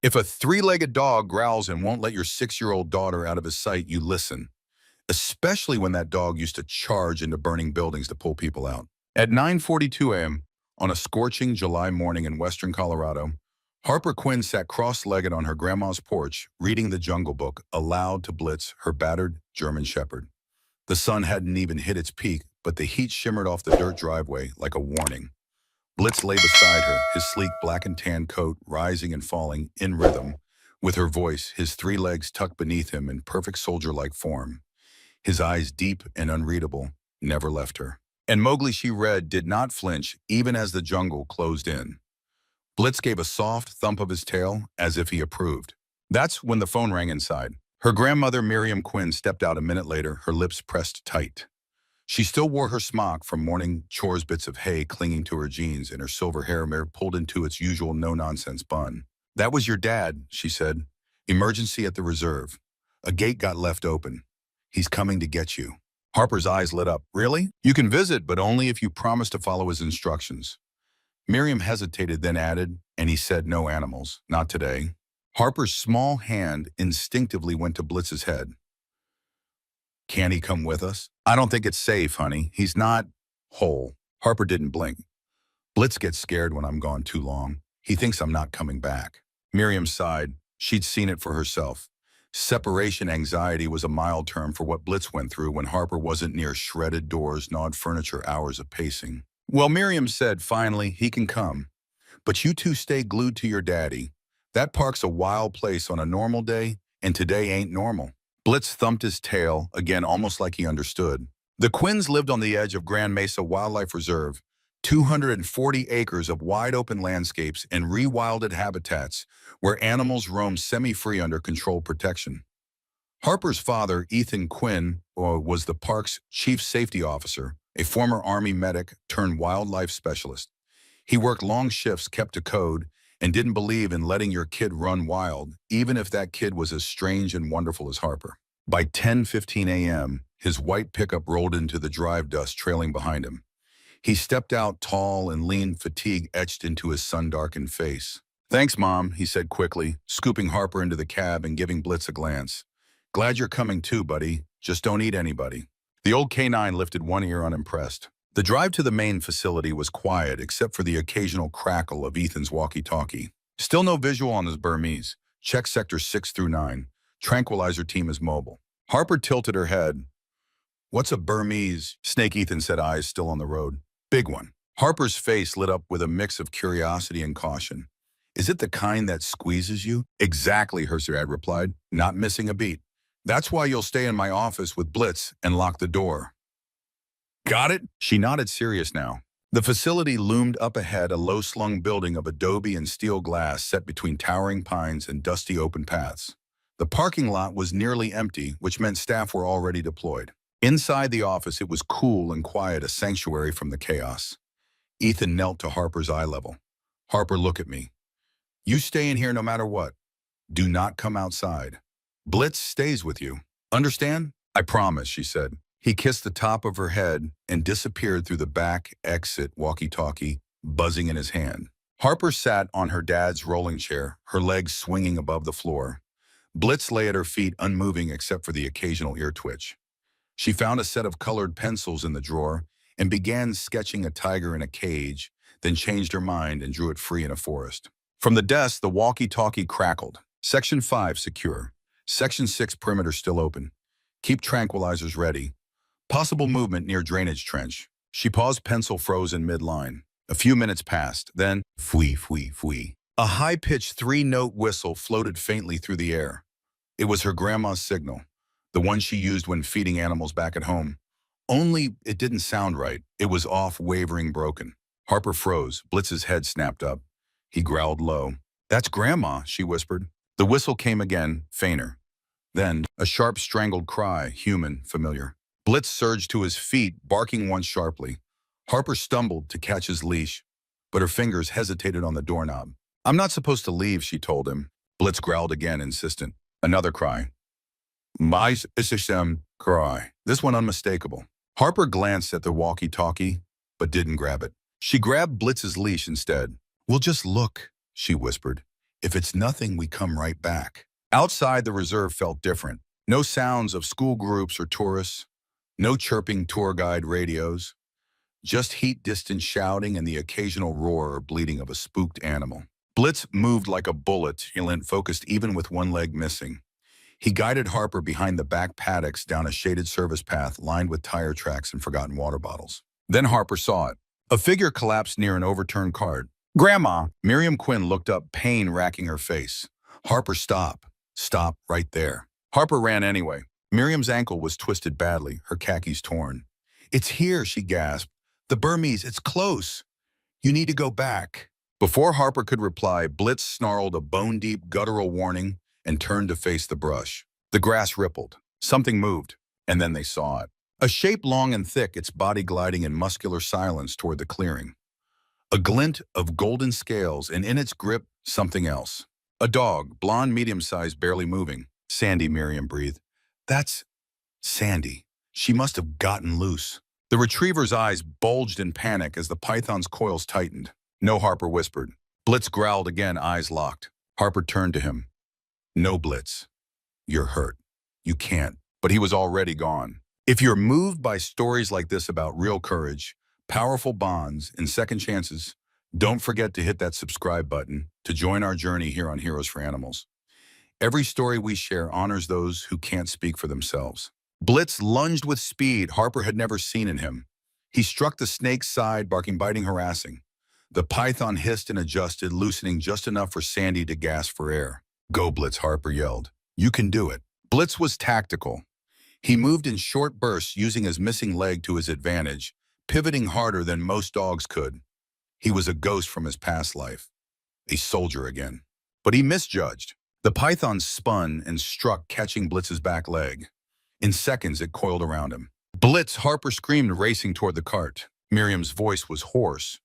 If a three-legged dog growls and won't let your 6-year-old daughter out of his sight, you listen, especially when that dog used to charge into burning buildings to pull people out. At 9:42 a.m., on a scorching July morning in western Colorado, Harper Quinn sat cross-legged on her grandma's porch, reading the Jungle Book aloud to Blitz, her battered German Shepherd. The sun hadn't even hit its peak, but the heat shimmered off the dirt driveway like a warning. Blitz lay beside her, his sleek black and tan coat rising and falling in rhythm with her voice, his three legs tucked beneath him in perfect soldier-like form. His eyes, deep and unreadable, never left her. And Mowgli, she read, did not flinch even as the jungle closed in. Blitz gave a soft thump of his tail as if he approved. That's when the phone rang inside. Her grandmother, Miriam Quinn, stepped out a minute later, her lips pressed tight. She still wore her smock from morning chores, bits of hay clinging to her jeans, and her silver hair pulled into its usual no-nonsense bun. "That was your dad," she said. "Emergency at the reserve. A gate got left open. He's coming to get you." Harper's eyes lit up. "Really? You can visit, but only if you promise to follow his instructions." Miriam hesitated, then added, "And he said no animals. Not today." Harper's small hand instinctively went to Blitz's head. "Can he come with us?" "I don't think it's safe, honey. He's not whole." Harper didn't blink. "Blitz gets scared when I'm gone too long. He thinks I'm not coming back." Miriam sighed. She'd seen it for herself. Separation anxiety was a mild term for what Blitz went through when Harper wasn't near shredded doors, gnawed furniture, hours of pacing. "Well," Miriam said, "finally, he can come. But you two stay glued to your daddy. That park's a wild place on a normal day, and today ain't normal." Blitz thumped his tail, again almost like he understood. The Quinns lived on the edge of Grand Mesa Wildlife Reserve, 240 acres of wide-open landscapes and rewilded habitats where animals roam semi-free under controlled protection. Harper's father, Ethan Quinn, was the park's chief safety officer, a former Army medic turned wildlife specialist. He worked long shifts, kept to code, and didn't believe in letting your kid run wild, even if that kid was as strange and wonderful as Harper. By 10:15 a.m., his white pickup rolled into the drive dust trailing behind him. He stepped out, tall and lean, fatigue etched into his sun-darkened face. "Thanks, Mom," he said quickly, scooping Harper into the cab and giving Blitz a glance. "Glad you're coming too, buddy. Just don't eat anybody." The old K-9 lifted one ear unimpressed. The drive to the main facility was quiet except for the occasional crackle of Ethan's walkie-talkie. Still no visual on his Burmese. "Check sectors 6 through 9. Tranquilizer team is mobile." Harper tilted her head. "What's a Burmese?" Snake Ethan said, eyes still on the road. "Big one." Harper's face lit up with a mix of curiosity and caution. "Is it the kind that squeezes you?" "Exactly," her dad replied, not missing a beat. "That's why you'll stay in my office with Blitz and lock the door." "Got it?" She nodded, serious now. The facility loomed up ahead, a low-slung building of adobe and steel glass set between towering pines and dusty open paths. The parking lot was nearly empty, which meant staff were already deployed. Inside the office, it was cool and quiet, a sanctuary from the chaos. Ethan knelt to Harper's eye level. "Harper, look at me. You stay in here no matter what. Do not come outside. Blitz stays with you. Understand?" "I promise," she said. He kissed the top of her head and disappeared through the back exit walkie-talkie, buzzing in his hand. Harper sat on her dad's rolling chair, her legs swinging above the floor. Blitz lay at her feet, unmoving except for the occasional ear twitch. She found a set of colored pencils in the drawer and began sketching a tiger in a cage, then changed her mind and drew it free in a forest. From the desk, the walkie-talkie crackled. "Section 5 secure. Section 6 perimeter still open. Keep tranquilizers ready. Possible movement near drainage trench." She paused, pencil frozen mid-line. A few minutes passed, then, fwee, fwee, fwee. A high-pitched three-note whistle floated faintly through the air. It was her grandma's signal, the one she used when feeding animals back at home. Only it didn't sound right. It was off, wavering, broken. Harper froze. Blitz's head snapped up. He growled low. "That's Grandma," she whispered. The whistle came again, fainter. Then, a sharp, strangled cry, human, familiar. Blitz surged to his feet, barking once sharply. Harper stumbled to catch his leash, but her fingers hesitated on the doorknob. "I'm not supposed to leave," she told him. Blitz growled again, insistent. Another cry. "My system cry." This one unmistakable. Harper glanced at the walkie-talkie, but didn't grab it. She grabbed Blitz's leash instead. "We'll just look," she whispered. If it's nothing, we come right back. Outside, the reserve felt different. No sounds of school groups or tourists, no chirping tour guide radios, just heat-distant shouting and the occasional roar or bleating of a spooked animal. Blitz moved like a bullet, focused even with one leg missing. He guided Harper behind the back paddocks down a shaded service path lined with tire tracks and forgotten water bottles. Then Harper saw it. A figure collapsed near an overturned cart. "Grandma!" Miriam Quinn looked up, pain racking her face. "Harper, stop. Stop right there." Harper ran anyway. Miriam's ankle was twisted badly, her khakis torn. "It's here," she gasped. "The Burmese, it's close. You need to go back." Before Harper could reply, Blitz snarled a bone-deep guttural warning and turned to face the brush. The grass rippled. Something moved, and then they saw it. A shape long and thick, its body gliding in muscular silence toward the clearing. A glint of golden scales, and in its grip, something else. A dog, blonde, medium-sized, barely moving. "Sandy," Miriam breathed. "That's Sandy. She must have gotten loose." The retriever's eyes bulged in panic as the python's coils tightened. "No," Harper whispered. Blitz growled again, eyes locked. Harper turned to him. "No, Blitz. You're hurt. You can't." But he was already gone. If you're moved by stories like this about real courage, powerful bonds, and second chances, don't forget to hit that subscribe button to join our journey here on Heroes for Animals. Every story we share honors those who can't speak for themselves. Blitz lunged with speed Harper had never seen in him. He struck the snake's side, barking, biting, harassing. The python hissed and adjusted, loosening just enough for Sandy to gasp for air. "Go, Blitz," Harper yelled. "You can do it." Blitz was tactical. He moved in short bursts, using his missing leg to his advantage, pivoting harder than most dogs could. He was a ghost from his past life, a soldier again. But he misjudged. The python spun and struck, catching Blitz's back leg. In seconds, it coiled around him. "Blitz!" Harper screamed, racing toward the cart. Miriam's voice was hoarse.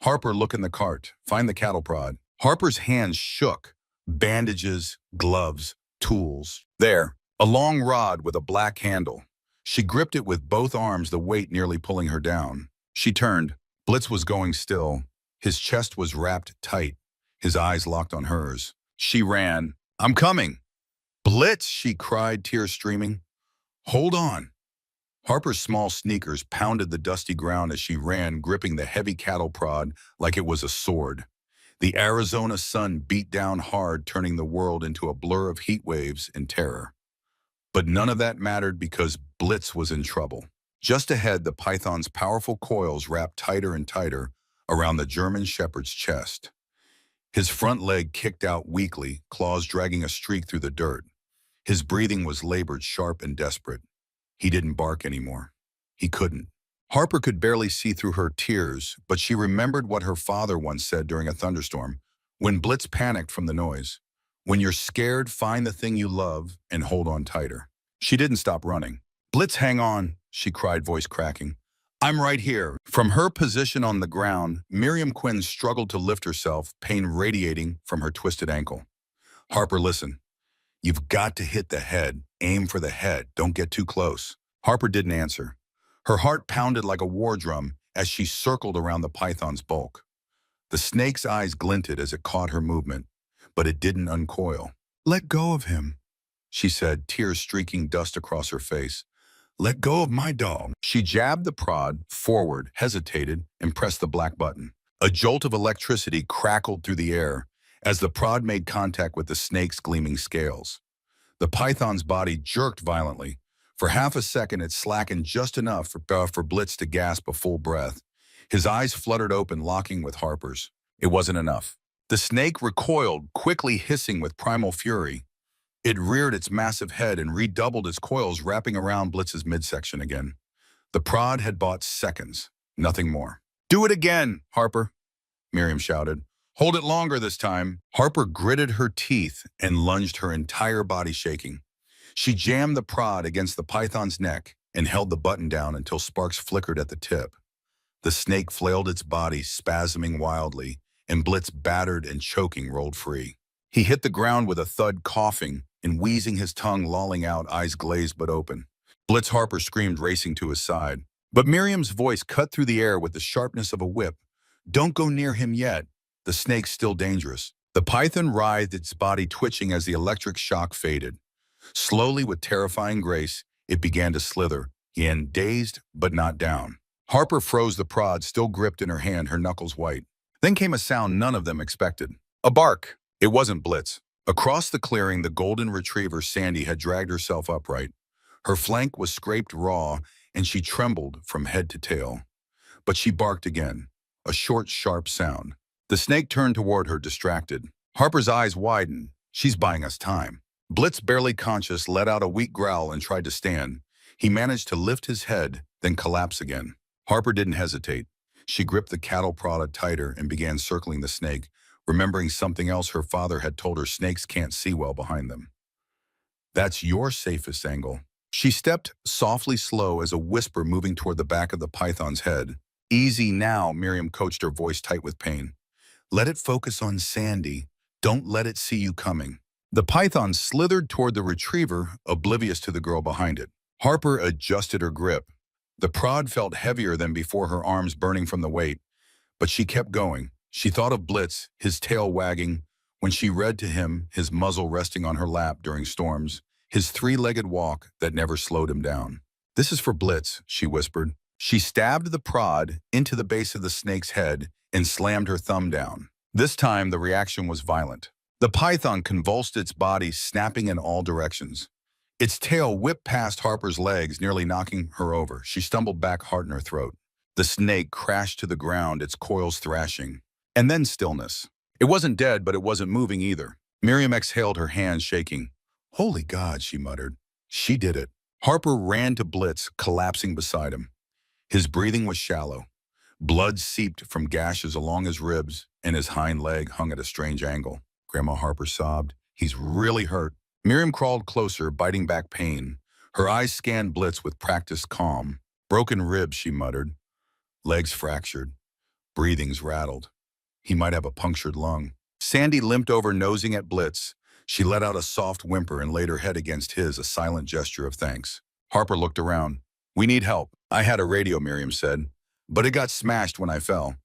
"Harper, look in the cart. Find the cattle prod." Harper's hands shook. Bandages, gloves, tools. There, a long rod with a black handle. She gripped it with both arms, the weight nearly pulling her down. She turned. Blitz was going still. His chest was wrapped tight, his eyes locked on hers. She ran. "I'm coming." "Blitz!" she cried, tears streaming. "Hold on." Harper's small sneakers pounded the dusty ground as she ran, gripping the heavy cattle prod like it was a sword. The Arizona sun beat down hard, turning the world into a blur of heat waves and terror. But none of that mattered because Blitz was in trouble. Just ahead, the python's powerful coils wrapped tighter and tighter around the German shepherd's chest. His front leg kicked out weakly, claws dragging a streak through the dirt. His breathing was labored, sharp and desperate. He didn't bark anymore. He couldn't. Harper could barely see through her tears, but she remembered what her father once said during a thunderstorm, when Blitz panicked from the noise. "When you're scared, find the thing you love and hold on tighter." She didn't stop running. "Blitz, hang on," she cried, voice cracking. "I'm right here." From her position on the ground, Miriam Quinn struggled to lift herself, pain radiating from her twisted ankle. "Harper, listen. You've got to hit the head. Aim for the head. Don't get too close." Harper didn't answer. Her heart pounded like a war drum as she circled around the python's bulk. The snake's eyes glinted as it caught her movement, but it didn't uncoil. "Let go of him," she said, tears streaking dust across her face. "Let go of my dog." She jabbed the prod forward, hesitated, and pressed the black button. A jolt of electricity crackled through the air as the prod made contact with the snake's gleaming scales. The python's body jerked violently. For half a second, it slackened just enough for Blitz to gasp a full breath. His eyes fluttered open, locking with Harper's. It wasn't enough. The snake recoiled, quickly hissing with primal fury. It reared its massive head and redoubled its coils, wrapping around Blitz's midsection again. The prod had bought seconds, nothing more. "Do it again, Harper," Miriam shouted. "Hold it longer this time." Harper gritted her teeth and lunged, her entire body shaking. She jammed the prod against the python's neck and held the button down until sparks flickered at the tip. The snake flailed its body, spasming wildly, and Blitz, battered and choking, rolled free. He hit the ground with a thud, coughing and wheezing, his tongue lolling out, eyes glazed but open. Blitz, Harper screamed, racing to his side. But Miriam's voice cut through the air with the sharpness of a whip. "Don't go near him yet. The snake's still dangerous." The python writhed, its body twitching as the electric shock faded. Slowly, with terrifying grace, it began to slither, in dazed but not down. Harper froze, the prod still gripped in her hand, her knuckles white. Then came a sound none of them expected. A bark. It wasn't Blitz. Across the clearing, the golden retriever Sandy had dragged herself upright. Her flank was scraped raw, and she trembled from head to tail. But she barked again, a short, sharp sound. The snake turned toward her, distracted. Harper's eyes widened. She's buying us time. Blitz, barely conscious, let out a weak growl and tried to stand. He managed to lift his head, then collapse again. Harper didn't hesitate. She gripped the cattle prod tighter and began circling the snake, remembering something else her father had told her: snakes can't see well behind them. That's your safest angle. She stepped softly, slow as a whisper, moving toward the back of the python's head. Easy now, Miriam coached, her voice tight with pain. Let it focus on Sandy. Don't let it see you coming. The python slithered toward the retriever, oblivious to the girl behind it. Harper adjusted her grip. The prod felt heavier than before, her arms burning from the weight, but she kept going. She thought of Blitz, his tail wagging, when she read to him, his muzzle resting on her lap during storms, his three-legged walk that never slowed him down. This is for Blitz, she whispered. She stabbed the prod into the base of the snake's head and slammed her thumb down. This time, the reaction was violent. The python convulsed its body, snapping in all directions. Its tail whipped past Harper's legs, nearly knocking her over. She stumbled back, heart in her throat. The snake crashed to the ground, its coils thrashing. And then stillness. It wasn't dead, but it wasn't moving either. Miriam exhaled, her hands shaking. Holy God, she muttered. She did it. Harper ran to Blitz, collapsing beside him. His breathing was shallow. Blood seeped from gashes along his ribs, and his hind leg hung at a strange angle. Grandma Harper sobbed. He's really hurt. Miriam crawled closer, biting back pain. Her eyes scanned Blitz with practiced calm. Broken ribs, she muttered. Legs fractured. Breathings rattled. He might have a punctured lung. Sandy limped over, nosing at Blitz. She let out a soft whimper and laid her head against his, a silent gesture of thanks. Harper looked around. We need help. I had a radio, Miriam said, but it got smashed when I fell.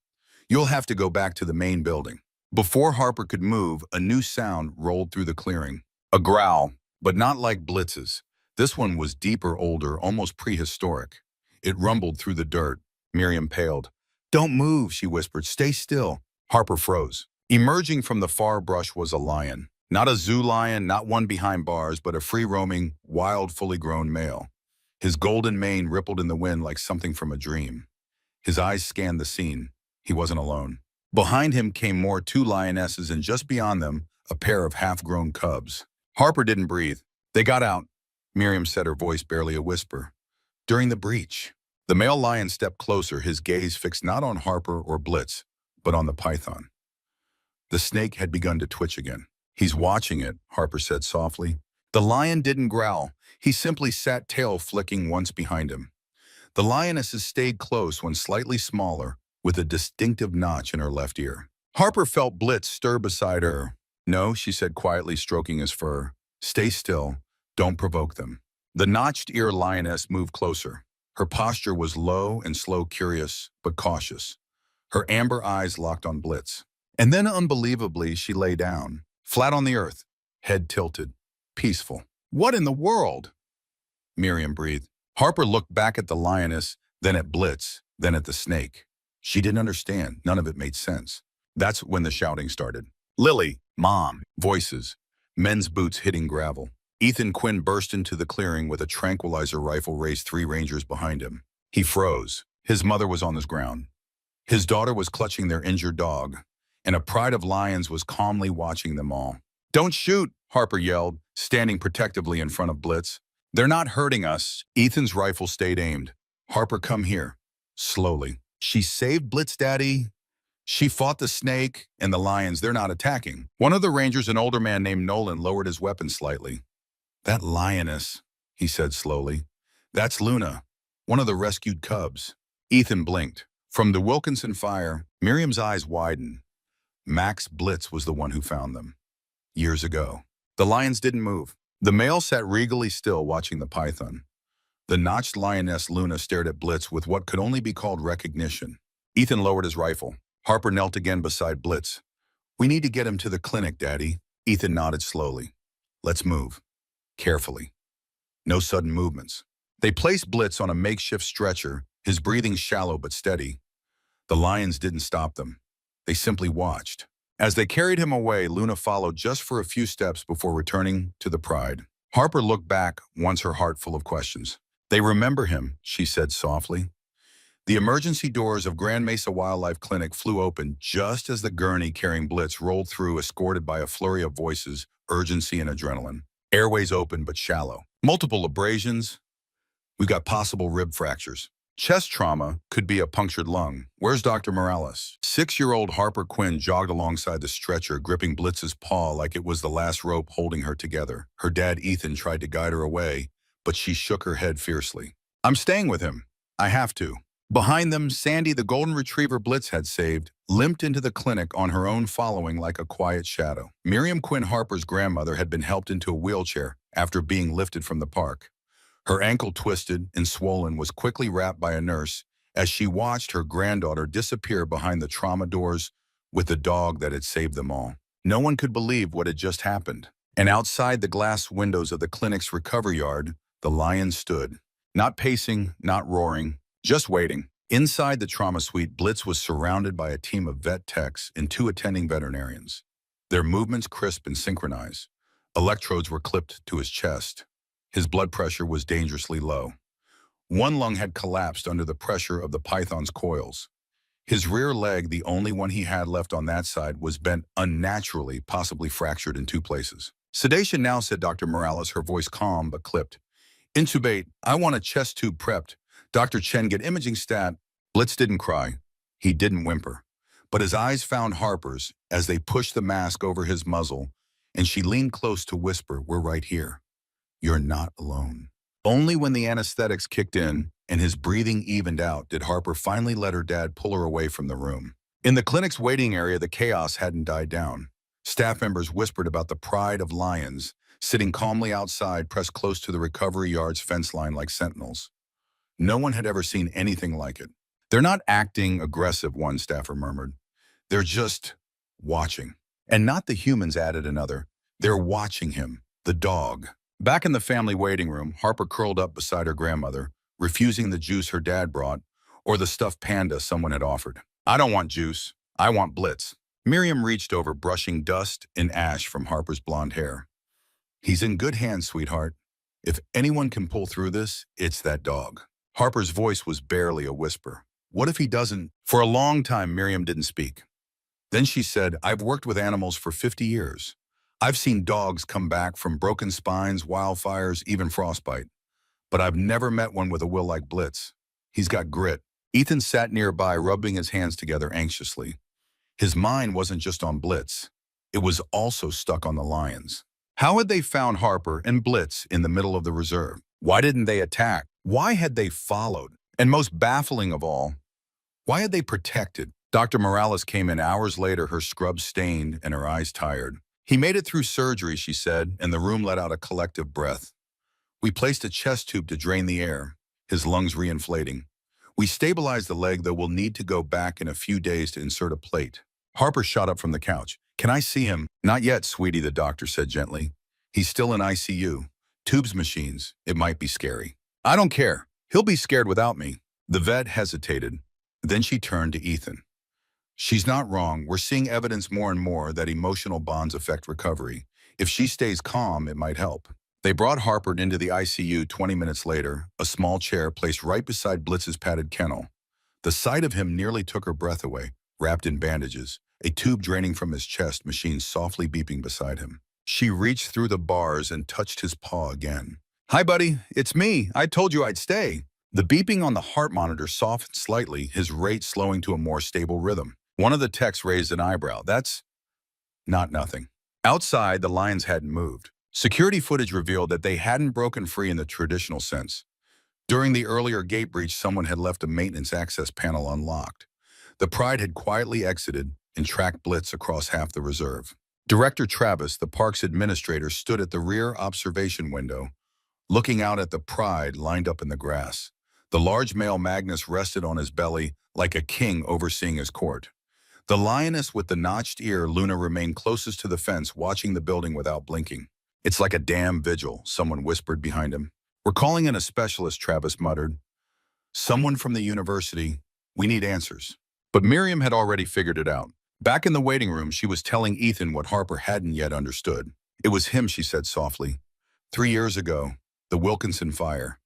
You'll have to go back to the main building. Before Harper could move, a new sound rolled through the clearing. A growl, but not like Blitz's. This one was deeper, older, almost prehistoric. It rumbled through the dirt. Miriam paled. Don't move, she whispered. Stay still. Harper froze. Emerging from the far brush was a lion. Not a zoo lion, not one behind bars, but a free-roaming, wild, fully grown male. His golden mane rippled in the wind like something from a dream. His eyes scanned the scene. He wasn't alone. Behind him came more, two lionesses, and just beyond them, a pair of half-grown cubs. Harper didn't breathe. They got out, Miriam said, her voice barely a whisper. During the breach. The male lion stepped closer, his gaze fixed not on Harper or Blitz, but on the python. The snake had begun to twitch again. He's watching it, Harper said softly. The lion didn't growl. He simply sat, tail flicking, once behind him. The lionesses stayed close, one slightly smaller, with a distinctive notch in her left ear. Harper felt Blitz stir beside her. No, she said quietly, stroking his fur. Stay still. Don't provoke them. The notched ear lioness moved closer. Her posture was low and slow, curious, but cautious. Her amber eyes locked on Blitz. And then, unbelievably, she lay down, flat on the earth, head tilted, peaceful. What in the world? Miriam breathed. Harper looked back at the lioness, then at Blitz, then at the snake. She didn't understand. None of it made sense. That's when the shouting started. Lily, Mom, voices, men's boots hitting gravel. Ethan Quinn burst into the clearing with a tranquilizer rifle, raised, 3 rangers behind him. He froze. His mother was on the ground. His daughter was clutching their injured dog, and a pride of lions was calmly watching them all. Don't shoot, Harper yelled, standing protectively in front of Blitz. They're not hurting us. Ethan's rifle stayed aimed. Harper, come here. Slowly. She saved Blitz, Daddy. She fought the snake and the lions. They're not attacking. One of the rangers, an older man named Nolan, lowered his weapon slightly. That lioness, he said slowly. That's Luna, one of the rescued cubs. Ethan blinked. From the Wilkinson fire, Miriam's eyes widened. Max Blitz was the one who found them. Years ago. The lions didn't move. The male sat regally still, watching the python. The notched lioness Luna stared at Blitz with what could only be called recognition. Ethan lowered his rifle. Harper knelt again beside Blitz. We need to get him to the clinic, Daddy. Ethan nodded slowly. Let's move. Carefully. No sudden movements. They placed Blitz on a makeshift stretcher, his breathing shallow but steady. The lions didn't stop them. They simply watched. As they carried him away, Luna followed just for a few steps before returning to the Pride. Harper looked back, once her heart full of questions. They remember him, she said softly. The emergency doors of Grand Mesa Wildlife Clinic flew open just as the gurney carrying Blitz rolled through, escorted by a flurry of voices, urgency and adrenaline. Airways open but shallow. Multiple abrasions. We've got possible rib fractures. Chest trauma could be a punctured lung. Where's Dr. Morales? 6-year-old Harper Quinn jogged alongside the stretcher, gripping Blitz's paw like it was the last rope holding her together. Her dad, Ethan, tried to guide her away, but she shook her head fiercely. I'm staying with him. I have to. Behind them, Sandy, the golden retriever Blitz had saved, limped into the clinic on her own, following like a quiet shadow. Miriam Quinn Harper's grandmother had been helped into a wheelchair after being lifted from the park. Her ankle, twisted and swollen, was quickly wrapped by a nurse as she watched her granddaughter disappear behind the trauma doors with the dog that had saved them all. No one could believe what had just happened. And outside the glass windows of the clinic's recovery yard, the lion stood, not pacing, not roaring, just waiting. Inside the trauma suite, Blitz was surrounded by a team of vet techs and 2 attending veterinarians. Their movements crisp and synchronized. Electrodes were clipped to his chest. His blood pressure was dangerously low. One lung had collapsed under the pressure of the python's coils. His rear leg, the only one he had left on that side, was bent unnaturally, possibly fractured in 2 places. Sedation now, said Dr. Morales, her voice calm but clipped. Intubate. I want a chest tube prepped. Dr. Chen, get imaging stat. Blitz didn't cry. He didn't whimper. But his eyes found Harper's as they pushed the mask over his muzzle, and she leaned close to whisper, we're right here. You're not alone. Only when the anesthetics kicked in and his breathing evened out did Harper finally let her dad pull her away from the room. In the clinic's waiting area, the chaos hadn't died down. Staff members whispered about the pride of lions, sitting calmly outside, pressed close to the recovery yard's fence line like sentinels. No one had ever seen anything like it. They're not acting aggressive, one staffer murmured. They're just watching. And not the humans, added another. They're watching him, the dog. Back in the family waiting room, Harper curled up beside her grandmother, refusing the juice her dad brought or the stuffed panda someone had offered. I don't want juice. I want Blitz. Miriam reached over, brushing dust and ash from Harper's blonde hair. He's in good hands, sweetheart. If anyone can pull through this, it's that dog. Harper's voice was barely a whisper. What if he doesn't? For a long time, Miriam didn't speak. Then she said, I've worked with animals for 50 years. I've seen dogs come back from broken spines, wildfires, even frostbite. But I've never met one with a will like Blitz. He's got grit. Ethan sat nearby, rubbing his hands together anxiously. His mind wasn't just on Blitz. It was also stuck on the lions. How had they found Harper and Blitz in the middle of the reserve? Why didn't they attack? Why had they followed? And most baffling of all, why had they protected? Dr. Morales came in hours later, her scrubs stained and her eyes tired. He made it through surgery, she said, and the room let out a collective breath. We placed a chest tube to drain the air, his lungs reinflating. We stabilized the leg, though we'll need to go back in a few days to insert a plate. Harper shot up from the couch. Can I see him? Not yet, sweetie, the doctor said gently. He's still in ICU. Tubes machines. It might be scary. I don't care. He'll be scared without me. The vet hesitated. Then she turned to Ethan. She's not wrong. We're seeing evidence more and more that emotional bonds affect recovery. If she stays calm, it might help. They brought Harper into the ICU 20 minutes later, a small chair placed right beside Blitz's padded kennel. The sight of him nearly took her breath away, wrapped in bandages, a tube draining from his chest, machine softly beeping beside him. She reached through the bars and touched his paw again. Hi, buddy. It's me. I told you I'd stay. The beeping on the heart monitor softened slightly, his rate slowing to a more stable rhythm. One of the techs raised an eyebrow. That's not nothing. Outside, the lions hadn't moved. Security footage revealed that they hadn't broken free in the traditional sense. During the earlier gate breach, someone had left a maintenance access panel unlocked. The Pride had quietly exited and tracked Blitz across half the reserve. Director Travis, the park's administrator, stood at the rear observation window, looking out at the Pride lined up in the grass. The large male Magnus rested on his belly like a king overseeing his court. The lioness with the notched ear, Luna, remained closest to the fence, watching the building without blinking. It's like a damn vigil, someone whispered behind him. We're calling in a specialist, Travis muttered. Someone from the university. We need answers. But Miriam had already figured it out. Back in the waiting room, she was telling Ethan what Harper hadn't yet understood. It was him, she said softly. 3 years ago, the Wilkinson fire.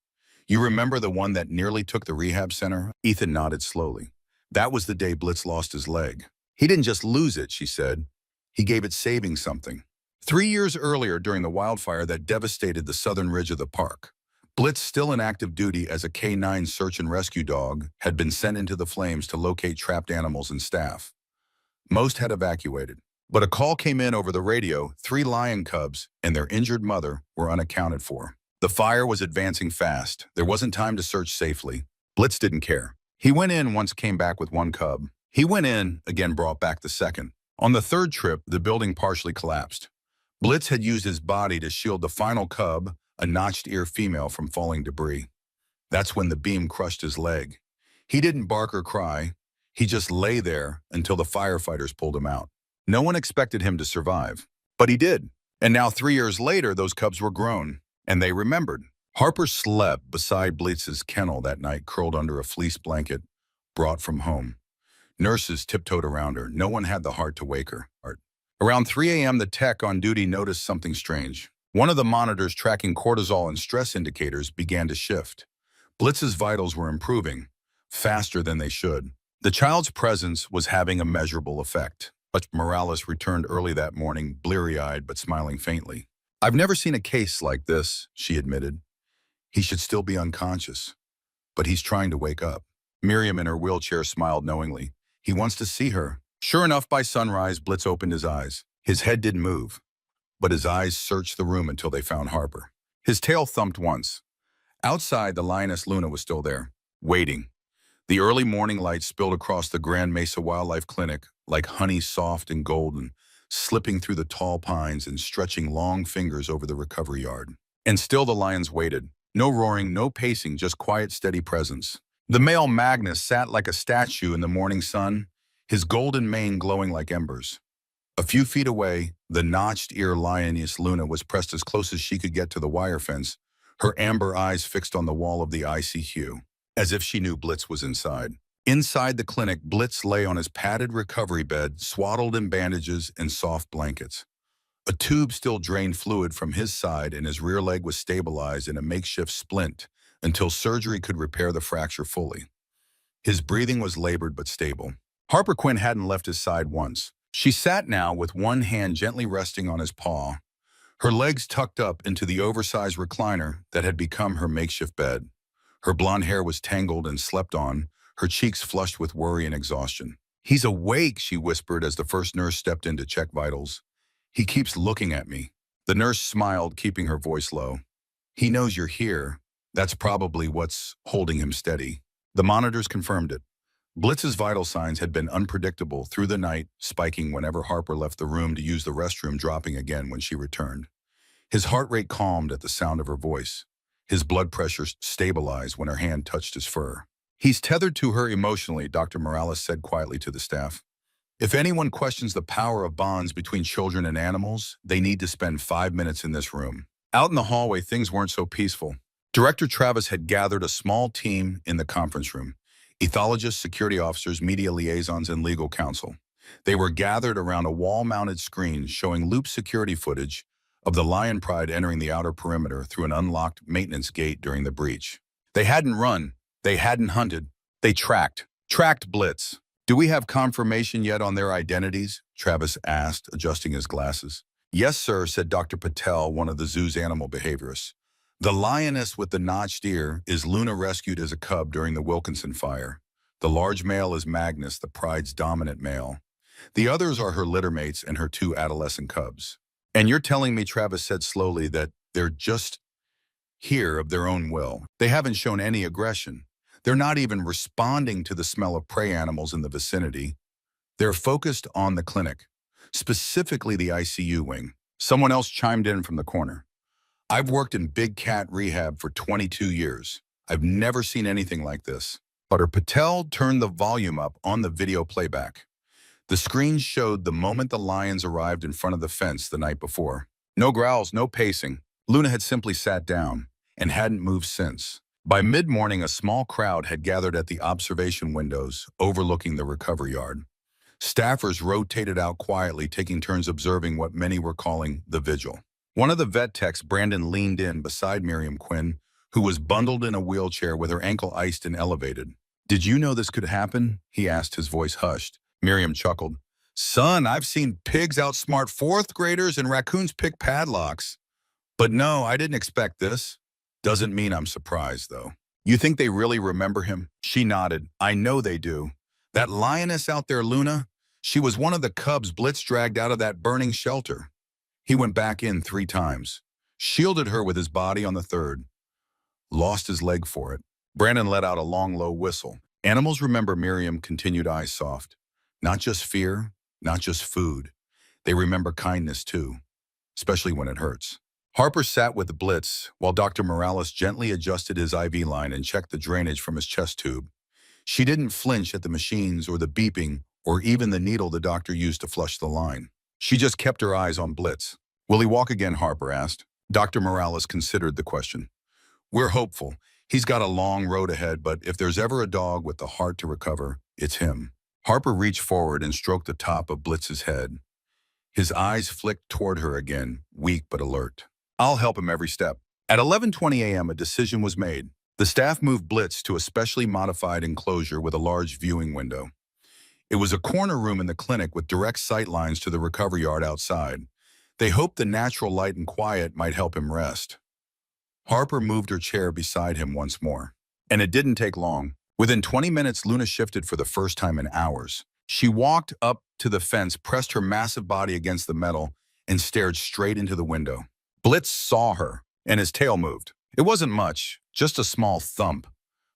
You remember the one that nearly took the rehab center? Ethan nodded slowly. That was the day Blitz lost his leg. He didn't just lose it, she said. He gave it saving something. 3 years earlier, during the wildfire that devastated the southern ridge of the park, Blitz, still in active duty as a K-9 search and rescue dog, had been sent into the flames to locate trapped animals and staff. Most had evacuated, but a call came in over the radio. 3 lion cubs and their injured mother were unaccounted for. The fire was advancing fast. There wasn't time to search safely. Blitz didn't care. He went in once, came back with 1 cub. He went in, again brought back the second. On the 3rd trip, the building partially collapsed. Blitz had used his body to shield the final cub, a notched ear female, from falling debris. That's when the beam crushed his leg. He didn't bark or cry. He just lay there until the firefighters pulled him out. No one expected him to survive, but he did. And now 3 years later, those cubs were grown, and they remembered. Harper slept beside Blitz's kennel that night, curled under a fleece blanket brought from home. Nurses tiptoed around her. No one had the heart to wake her. Around 3 a.m., the tech on duty noticed something strange. One of the monitors tracking cortisol and stress indicators began to shift. Blitz's vitals were improving, faster than they should. The child's presence was having a measurable effect. But Morales returned early that morning, bleary-eyed but smiling faintly. I've never seen a case like this, she admitted. He should still be unconscious, but he's trying to wake up. Miriam in her wheelchair smiled knowingly. He wants to see her. Sure enough, by sunrise, Blitz opened his eyes. His head didn't move, but his eyes searched the room until they found Harper. His tail thumped once. Outside, the lioness Luna was still there, waiting. The early morning light spilled across the Grand Mesa Wildlife Clinic like honey, soft and golden, slipping through the tall pines and stretching long fingers over the recovery yard. And still the lions waited. No roaring, no pacing, just quiet, steady presence. The male Magnus sat like a statue in the morning sun, his golden mane glowing like embers. A few feet away, the notched ear lioness Luna was pressed as close as she could get to the wire fence, her amber eyes fixed on the wall of the ICU, as if she knew Blitz was inside. Inside the clinic, Blitz lay on his padded recovery bed, swaddled in bandages and soft blankets. A tube still drained fluid from his side, and his rear leg was stabilized in a makeshift splint until surgery could repair the fracture fully. His breathing was labored but stable. Harper Quinn hadn't left his side once. She sat now with one hand gently resting on his paw, her legs tucked up into the oversized recliner that had become her makeshift bed. Her blonde hair was tangled and slept on, her cheeks flushed with worry and exhaustion. He's awake, she whispered as the first nurse stepped in to check vitals. He keeps looking at me. The nurse smiled, keeping her voice low. He knows you're here. That's probably what's holding him steady. The monitors confirmed it. Blitz's vital signs had been unpredictable through the night, spiking whenever Harper left the room to use the restroom, dropping again when she returned. His heart rate calmed at the sound of her voice. His blood pressure stabilized when her hand touched his fur. He's tethered to her emotionally, Dr. Morales said quietly to the staff. If anyone questions the power of bonds between children and animals, they need to spend 5 minutes in this room. Out in the hallway, things weren't so peaceful. Director Travis had gathered a small team in the conference room. Ethologists, security officers, media liaisons, and legal counsel. They were gathered around a wall-mounted screen showing loop security footage of the Lion Pride entering the outer perimeter through an unlocked maintenance gate during the breach. They hadn't run. They hadn't hunted. They tracked Blitz. Do we have confirmation yet on their identities? Travis asked, adjusting his glasses. Yes, sir, said Dr. Patel, one of the zoo's animal behaviorists. The lioness with the notched ear is Luna, rescued as a cub during the Wilkinson fire. The large male is Magnus, the pride's dominant male. The others are her littermates and her 2 adolescent cubs. And you're telling me, Travis said slowly, that they're just here of their own will. They haven't shown any aggression. They're not even responding to the smell of prey animals in the vicinity. They're focused on the clinic, specifically the ICU wing. Someone else chimed in from the corner. I've worked in big cat rehab for 22 years. I've never seen anything like this. Dr. Patel turned the volume up on the video playback. The screen showed the moment the lions arrived in front of the fence the night before. No growls, no pacing. Luna had simply sat down and hadn't moved since. By mid-morning, a small crowd had gathered at the observation windows overlooking the recovery yard. Staffers rotated out quietly, taking turns observing what many were calling the vigil. One of the vet techs, Brandon, leaned in beside Miriam Quinn, who was bundled in a wheelchair with her ankle iced and elevated. "Did you know this could happen?" he asked, his voice hushed. Miriam chuckled. "Son, I've seen pigs outsmart fourth graders and raccoons pick padlocks. But no, I didn't expect this. Doesn't mean I'm surprised, though." "You think they really remember him?" She nodded. "I know they do. That lioness out there, Luna, she was one of the cubs Blitz dragged out of that burning shelter. He went back in 3 times, shielded her with his body on the third, lost his leg for it." Brandon let out a long, low whistle. "Animals remember," Miriam continued, eyes soft. "Not just fear, not just food. They remember kindness, too, especially when it hurts." Harper sat with Blitz while Dr. Morales gently adjusted his IV line and checked the drainage from his chest tube. She didn't flinch at the machines or the beeping or even the needle the doctor used to flush the line. She just kept her eyes on Blitz. "Will he walk again?" Harper asked. Dr. Morales considered the question. "We're hopeful. He's got a long road ahead, but if there's ever a dog with the heart to recover, it's him." Harper reached forward and stroked the top of Blitz's head. His eyes flicked toward her again, weak but alert. "I'll help him every step." At 11:20 a.m., a decision was made. The staff moved Blitz to a specially modified enclosure with a large viewing window. It was a corner room in the clinic with direct sight lines to the recovery yard outside. They hoped the natural light and quiet might help him rest. Harper moved her chair beside him once more. And it didn't take long. Within 20 minutes, Luna shifted for the first time in hours. She walked up to the fence, pressed her massive body against the metal, and stared straight into the window. Blitz saw her, and his tail moved. It wasn't much, just a small thump,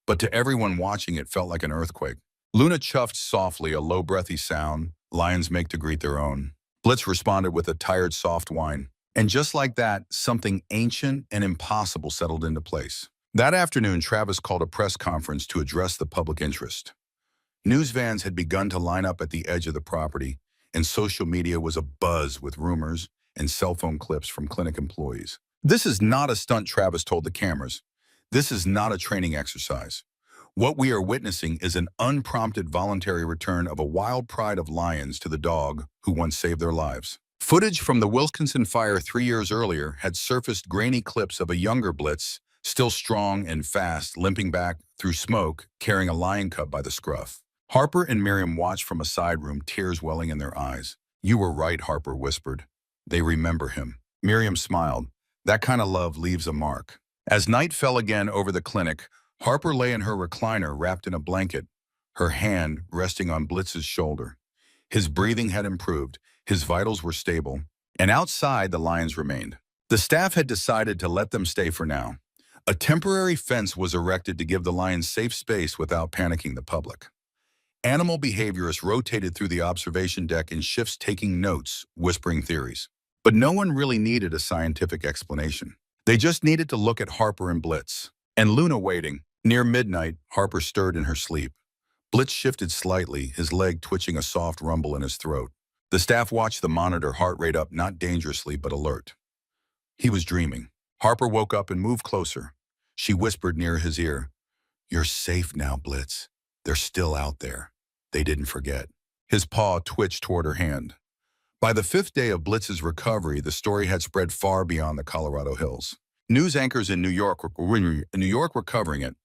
but to everyone watching it felt like an earthquake. Luna chuffed softly, a low breathy sound lions make to greet their own. Blitz responded with a tired soft whine. And just like that, something ancient and impossible settled into place. That afternoon, Travis called a press conference to address the public interest. News vans had begun to line up at the edge of the property, and social media was abuzz with rumors and cell phone clips from clinic employees. "This is not a stunt," Travis told the cameras. "This is not a training exercise. What we are witnessing is an unprompted voluntary return of a wild pride of lions to the dog who once saved their lives." Footage from the Wilkinson fire 3 years earlier had surfaced grainy clips of a younger Blitz, still strong and fast, limping back through smoke, carrying a lion cub by the scruff. Harper and Miriam watched from a side room, tears welling in their eyes. "You were right," Harper whispered. "They remember him." Miriam smiled. "That kind of love leaves a mark." As night fell again over the clinic, Harper lay in her recliner wrapped in a blanket, her hand resting on Blitz's shoulder. His breathing had improved, his vitals were stable, and outside the lions remained. The staff had decided to let them stay for now. A temporary fence was erected to give the lions safe space without panicking the public. Animal behaviorists rotated through the observation deck in shifts, taking notes, whispering theories. But no one really needed a scientific explanation. They just needed to look at Harper and Blitz. And Luna waiting. Near midnight, Harper stirred in her sleep. Blitz shifted slightly, his leg twitching, a soft rumble in his throat. The staff watched the monitor, heart rate up, not dangerously, but alert. He was dreaming. Harper woke up and moved closer. She whispered near his ear, "You're safe now, Blitz. They're still out there. They didn't forget." His paw twitched toward her hand. By the 5th day of Blitz's recovery, the story had spread far beyond the Colorado hills. News anchors in New York were covering it.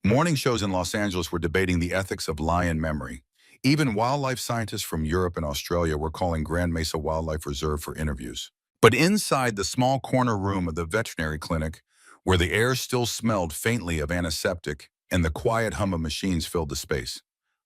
Morning shows in Los Angeles were debating the ethics of lion memory. Even wildlife scientists from Europe and Australia were calling Grand Mesa Wildlife Reserve for interviews. But inside the small corner room of the veterinary clinic, where the air still smelled faintly of antiseptic and the quiet hum of machines filled the space,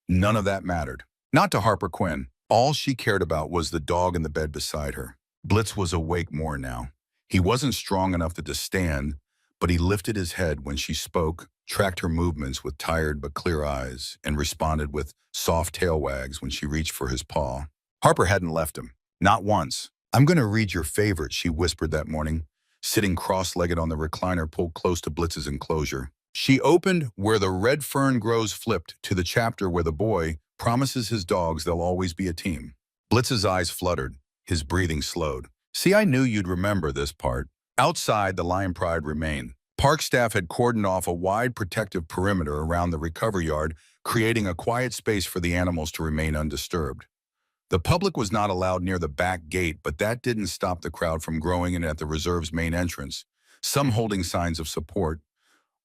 none of that mattered. Not to Harper Quinn. All she cared about was the dog in the bed beside her. Blitz was awake more now. He wasn't strong enough to just stand, but he lifted his head when she spoke, tracked her movements with tired but clear eyes, and responded with soft tail wags when she reached for his paw. Harper hadn't left him. Not once. "I'm going to read your favorite," she whispered that morning, sitting cross-legged on the recliner pulled close to Blitz's enclosure. She opened Where the Red Fern Grows, flipped to the chapter where the boy, promises his dogs they'll always be a team. Blitz's eyes fluttered, his breathing slowed. See, I knew you'd remember this part. Outside, the lion pride remained. Park staff had cordoned off a wide protective perimeter around the recovery yard, creating a quiet space for the animals to remain undisturbed. The public was not allowed near the back gate, but that didn't stop the crowd from growing in at the reserve's main entrance, some holding signs of support,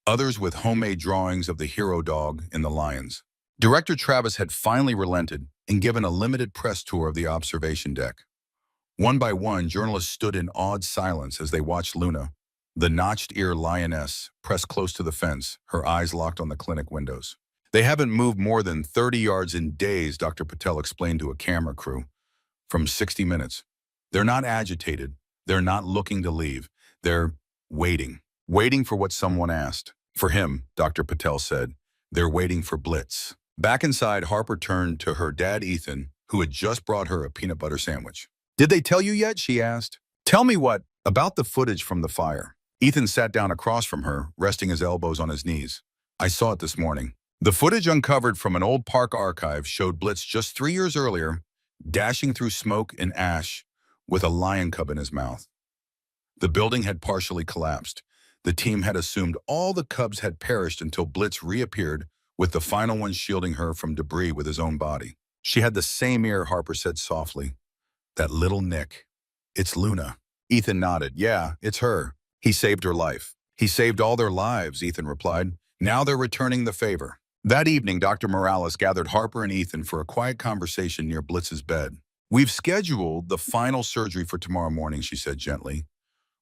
others with homemade drawings of the hero dog and the lions. Director Travis had finally relented and given a limited press tour of the observation deck. One by one, journalists stood in awed silence as they watched Luna, the notched-ear lioness, press close to the fence, her eyes locked on the clinic windows. They haven't moved more than 30 yards in days, Dr. Patel explained to a camera crew from 60 Minutes. They're not agitated. They're not looking to leave. They're waiting for what someone asked. For him, Dr. Patel said, they're waiting for Blitz. Back inside, Harper turned to her dad, Ethan, who had just brought her a peanut butter sandwich. Did they tell you yet? She asked. Tell me what about the footage from the fire. Ethan sat down across from her, resting his elbows on his knees. I saw it this morning. The footage uncovered from an old park archive showed Blitz just 3 years earlier, dashing through smoke and ash with a lion cub in his mouth. The building had partially collapsed. The team had assumed all the cubs had perished until Blitz reappeared, with the final one shielding her from debris with his own body. She had the same ear, Harper said softly. That little Nick. It's Luna. Ethan nodded. Yeah, it's her. He saved her life. He saved all their lives, Ethan replied. Now they're returning the favor. That evening, Dr. Morales gathered Harper and Ethan for a quiet conversation near Blitz's bed. We've scheduled the final surgery for tomorrow morning, she said gently.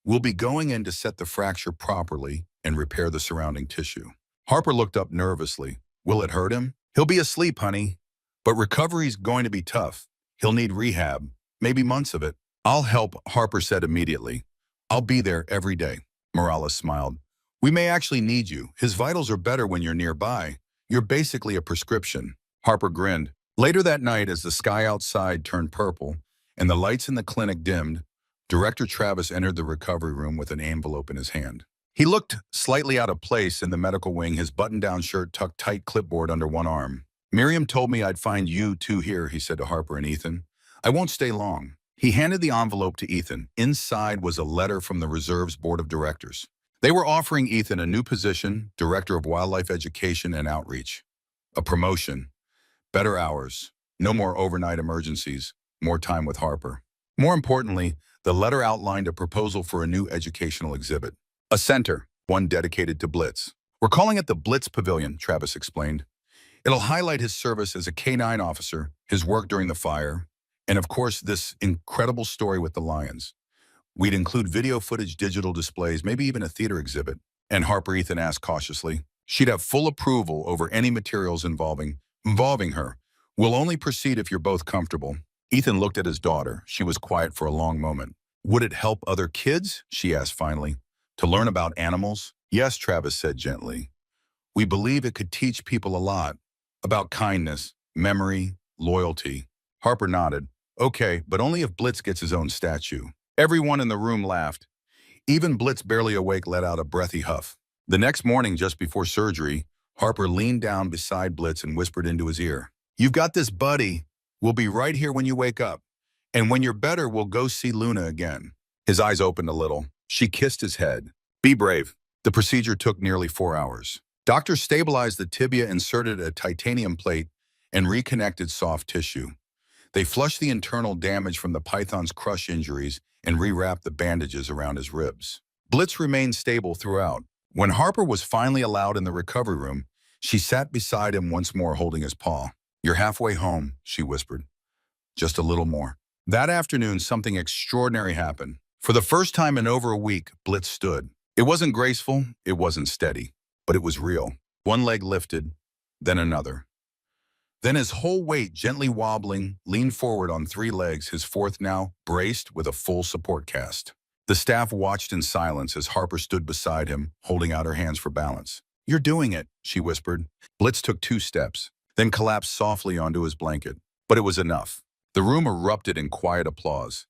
We'll be going in to set the fracture properly and repair the surrounding tissue. Harper looked up nervously. Will it hurt him? He'll be asleep, honey. But recovery's going to be tough. He'll need rehab, maybe months of it. I'll help, Harper said immediately. I'll be there every day. Morales smiled. We may actually need you. His vitals are better when you're nearby. You're basically a prescription. Harper grinned. Later that night, as the sky outside turned purple and the lights in the clinic dimmed, Director Travis entered the recovery room with an envelope in his hand. He looked slightly out of place in the medical wing, his button-down shirt tucked tight, clipboard under one arm. Miriam told me I'd find you two here, he said to Harper and Ethan. I won't stay long. He handed the envelope to Ethan. Inside was a letter from the Reserve's Board of Directors. They were offering Ethan a new position, Director of Wildlife Education and Outreach. A promotion, better hours, no more overnight emergencies, more time with Harper. More importantly, the letter outlined a proposal for a new educational exhibit. A center, one dedicated to Blitz. We're calling it the Blitz Pavilion, Travis explained. It'll highlight his service as a K-9 officer, his work during the fire, and of course this incredible story with the lions. We'd include video footage, digital displays, maybe even a theater exhibit. And Harper, Ethan asked cautiously. She'd have full approval over any materials involving her. We'll only proceed if you're both comfortable. Ethan looked at his daughter. She was quiet for a long moment. Would it help other kids? She asked finally. To learn about animals? Yes, Travis said gently. We believe it could teach people a lot. About kindness, memory, loyalty. Harper nodded. Okay, but only if Blitz gets his own statue. Everyone in the room laughed. Even Blitz, barely awake, let out a breathy huff. The next morning, just before surgery, Harper leaned down beside Blitz and whispered into his ear. You've got this, buddy. We'll be right here when you wake up. And when you're better, we'll go see Luna again. His eyes opened a little. She kissed his head. Be brave. The procedure took nearly 4 hours. Doctors stabilized the tibia, inserted a titanium plate, and reconnected soft tissue. They flushed the internal damage from the python's crush injuries and rewrapped the bandages around his ribs. Blitz remained stable throughout. When Harper was finally allowed in the recovery room, she sat beside him once more, holding his paw. You're halfway home, she whispered. Just a little more. That afternoon, something extraordinary happened. For the first time in over a week, Blitz stood. It wasn't graceful, it wasn't steady, but it was real. One leg lifted, then another. Then his whole weight, gently wobbling, leaned forward on 3 legs, his fourth now braced with a full support cast. The staff watched in silence as Harper stood beside him, holding out her hands for balance. You're doing it, she whispered. Blitz took 2 steps, then collapsed softly onto his blanket. But it was enough. The room erupted in quiet applause.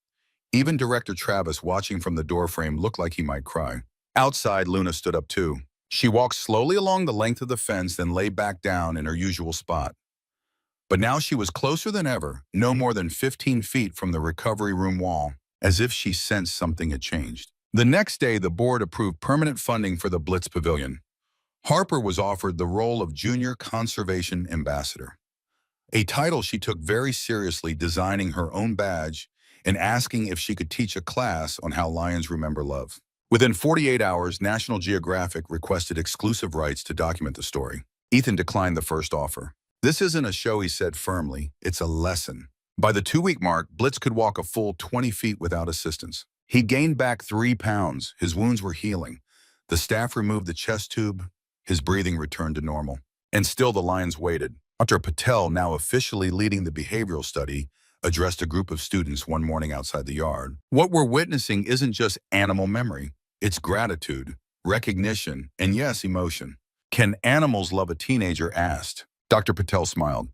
Even Director Travis, watching from the doorframe, looked like he might cry. Outside, Luna stood up too. She walked slowly along the length of the fence, then lay back down in her usual spot. But now she was closer than ever, no more than 15 feet from the recovery room wall, as if she sensed something had changed. The next day, the board approved permanent funding for the Blitz Pavilion. Harper was offered the role of Junior Conservation Ambassador, a title she took very seriously, designing her own badge and asking if she could teach a class on how lions remember love. Within 48 hours, National Geographic requested exclusive rights to document the story. Ethan declined the first offer. "This isn't a show," he said firmly. "It's a lesson." By the 2-week mark, Blitz could walk a full 20 feet without assistance. He gained back 3 pounds. His wounds were healing. The staff removed the chest tube. His breathing returned to normal. And still the lions waited. Dr. Patel, now officially leading the behavioral study, addressed a group of students one morning outside the yard. "What we're witnessing isn't just animal memory. It's gratitude, recognition, and yes, emotion." "Can animals love?" a teenager asked. Dr. Patel smiled.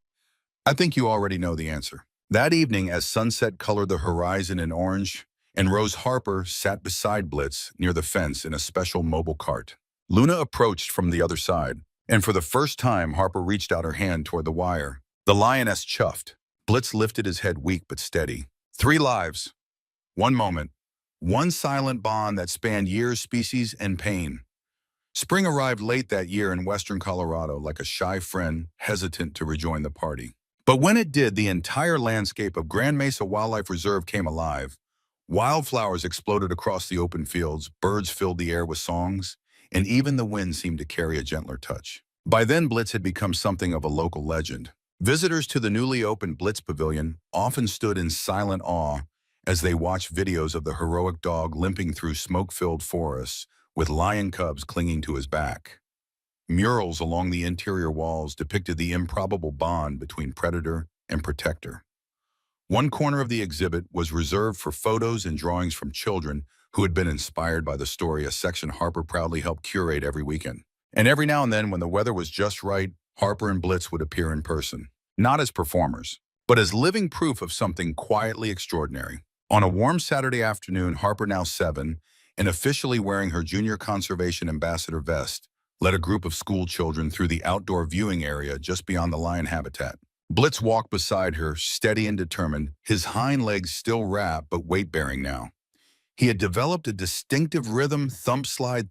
"I think you already know the answer." That evening, as sunset colored the horizon in orange, and Rose Harper sat beside Blitz near the fence in a special mobile cart. Luna approached from the other side, and for the first time, Harper reached out her hand toward the wire. The lioness chuffed. Blitz lifted his head, weak but steady. 3 lives. 1 moment. 1 silent bond that spanned years, species, and pain. Spring arrived late that year in western Colorado, like a shy friend hesitant to rejoin the party. But when it did, the entire landscape of Grand Mesa Wildlife Reserve came alive. Wildflowers exploded across the open fields, birds filled the air with songs, and even the wind seemed to carry a gentler touch. By then, Blitz had become something of a local legend. Visitors to the newly opened Blitz Pavilion often stood in silent awe as they watched videos of the heroic dog limping through smoke-filled forests with lion cubs clinging to his back. Murals along the interior walls depicted the improbable bond between predator and protector. One corner of the exhibit was reserved for photos and drawings from children who had been inspired by the story, a section Harper proudly helped curate every weekend. And every now and then, when the weather was just right, Harper and Blitz would appear in person, not as performers, but as living proof of something quietly extraordinary. On a warm Saturday afternoon, Harper, now 7, and officially wearing her Junior Conservation Ambassador vest, led a group of school children through the outdoor viewing area just beyond the lion habitat. Blitz walked beside her, steady and determined, his hind legs still wrapped but weight-bearing now. He had developed a distinctive rhythm, thump slide,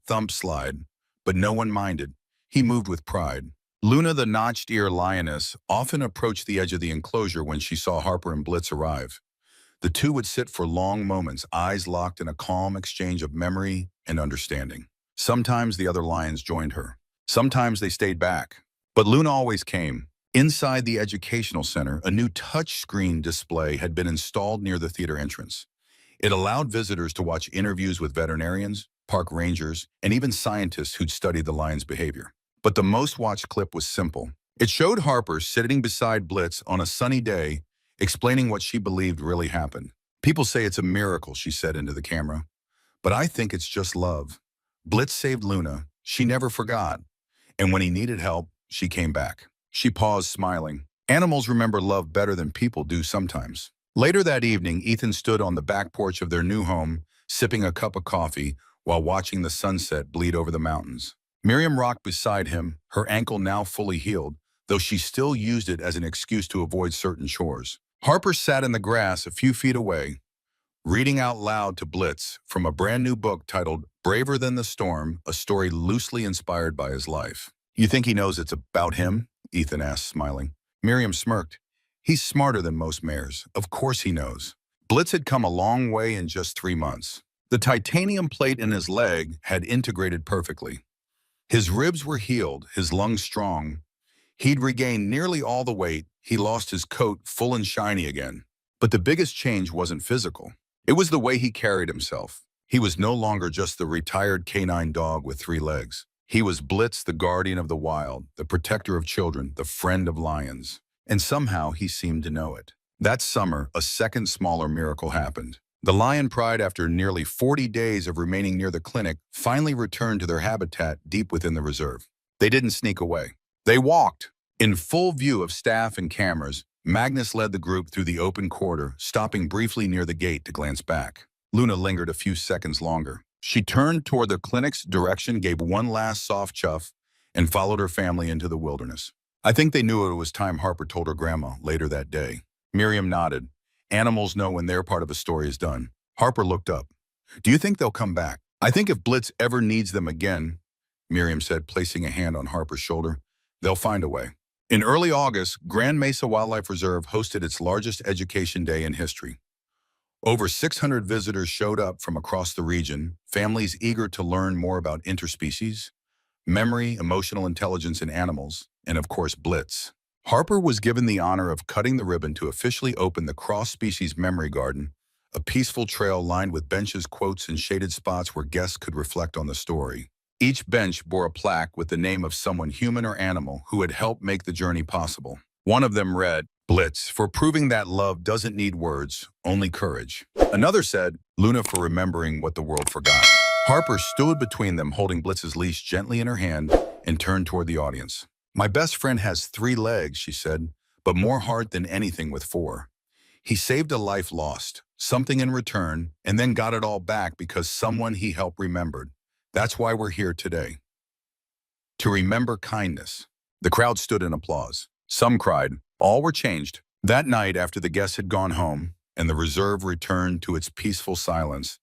but no one minded. He moved with pride. Luna, the notched-ear lioness, often approached the edge of the enclosure when she saw Harper and Blitz arrive. The two would sit for long moments, eyes locked in a calm exchange of memory and understanding. Sometimes the other lions joined her. Sometimes they stayed back. But Luna always came. Inside the educational center, a new touchscreen display had been installed near the theater entrance. It allowed visitors to watch interviews with veterinarians, park rangers, and even scientists who'd studied the lion's behavior. But the most watched clip was simple. It showed Harper sitting beside Blitz on a sunny day, explaining what she believed really happened. "People say it's a miracle," she said into the camera, "but I think it's just love. Blitz saved Luna. She never forgot. And when he needed help, she came back." She paused, smiling. Animals remember love better than people do sometimes. Later that evening, Ethan stood on the back porch of their new home, sipping a cup of coffee while watching the sunset bleed over the mountains. Miriam rocked beside him, her ankle now fully healed, though she still used it as an excuse to avoid certain chores. Harper sat in the grass a few feet away, reading out loud to Blitz from a brand new book titled Braver Than the Storm, a story loosely inspired by his life. "You think he knows it's about him?" Ethan asked, smiling. Miriam smirked. "He's smarter than most mayors. Of course he knows." Blitz had come a long way in just 3 months. The titanium plate in his leg had integrated perfectly. His ribs were healed, his lungs strong. He'd regained nearly all the weight. He lost his coat full and shiny again. But the biggest change wasn't physical. It was the way he carried himself. He was no longer just the retired canine dog with 3 legs. He was Blitz, the guardian of the wild, the protector of children, the friend of lions. And somehow he seemed to know it. That summer, a second smaller miracle happened. The lion pride, after nearly 40 days of remaining near the clinic, finally returned to their habitat deep within the reserve. They didn't sneak away. They walked. In full view of staff and cameras, Magnus led the group through the open corridor, stopping briefly near the gate to glance back. Luna lingered a few seconds longer. She turned toward the clinic's direction, gave one last soft chuff, and followed her family into the wilderness. I think they knew it was time, Harper told her grandma later that day. Miriam nodded. Animals know when their part of a story is done. Harper looked up. Do you think they'll come back? I think if Blitz ever needs them again, Miriam said, placing a hand on Harper's shoulder, they'll find a way. In early August, Grand Mesa Wildlife Reserve hosted its largest education day in history. Over 600 visitors showed up from across the region, families eager to learn more about interspecies, memory, emotional intelligence in animals, and of course, Blitz. Harper was given the honor of cutting the ribbon to officially open the cross-species memory garden, a peaceful trail lined with benches, quotes, and shaded spots where guests could reflect on the story. Each bench bore a plaque with the name of someone, human or animal, who had helped make the journey possible. One of them read, Blitz, for proving that love doesn't need words, only courage. Another said, Luna, for remembering what the world forgot. Harper stood between them, holding Blitz's leash gently in her hand, and turned toward the audience. My best friend has 3 legs, she said, but more heart than anything with 4. He saved a life lost, something in return, and then got it all back because someone he helped remembered. That's why we're here today. To remember kindness. The crowd stood in applause. Some cried. All were changed. That night, after the guests had gone home and the reserve returned to its peaceful silence,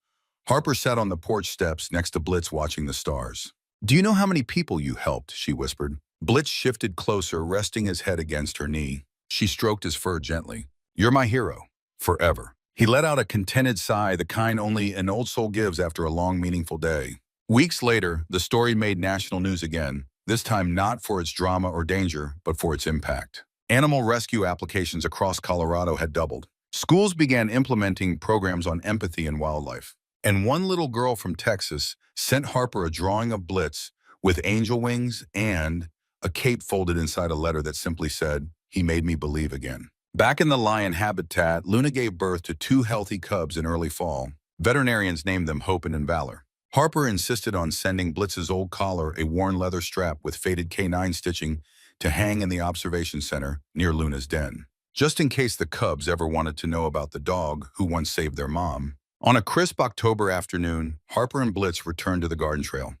Harper sat on the porch steps next to Blitz watching the stars. Do you know how many people you helped? She whispered. Blitz shifted closer, resting his head against her knee. She stroked his fur gently. You're my hero. Forever. He let out a contented sigh, the kind only an old soul gives after a long, meaningful day. Weeks later, the story made national news again, this time not for its drama or danger, but for its impact. Animal rescue applications across Colorado had doubled. Schools began implementing programs on empathy and wildlife. And one little girl from Texas sent Harper a drawing of Blitz with angel wings and a cape folded inside a letter that simply said, he made me believe again. Back in the lion habitat, Luna gave birth to 2 healthy cubs in early fall. Veterinarians named them Hope and Valor. Harper insisted on sending Blitz's old collar, a worn leather strap with faded canine stitching, to hang in the observation center near Luna's den, just in case the cubs ever wanted to know about the dog who once saved their mom. On a crisp October afternoon, Harper and Blitz returned to the garden trail.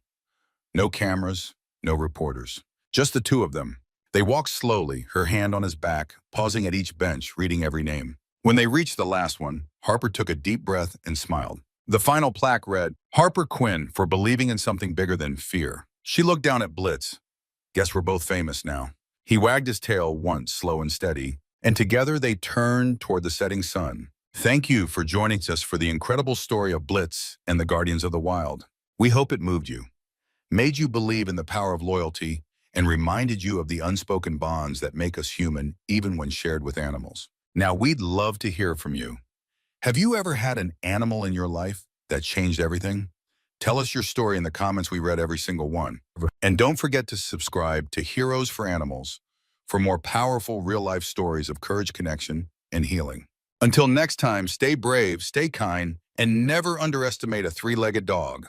No cameras, no reporters, just the 2 of them. They walked slowly, her hand on his back, pausing at each bench, reading every name. When they reached the last one, Harper took a deep breath and smiled. The final plaque read, Harper Quinn for believing in something bigger than fear. She looked down at Blitz. Guess we're both famous now. He wagged his tail once, slow and steady, and together they turned toward the setting sun. Thank you for joining us for the incredible story of Blitz and the Guardians of the Wild. We hope it moved you, made you believe in the power of loyalty, and reminded you of the unspoken bonds that make us human even when shared with animals. Now, we'd love to hear from you. Have you ever had an animal in your life that changed everything? Tell us your story in the comments. We read every single one. And don't forget to subscribe to Heroes for Animals for more powerful real-life stories of courage, connection, and healing. Until next time, stay brave, stay kind, and never underestimate a 3-legged dog.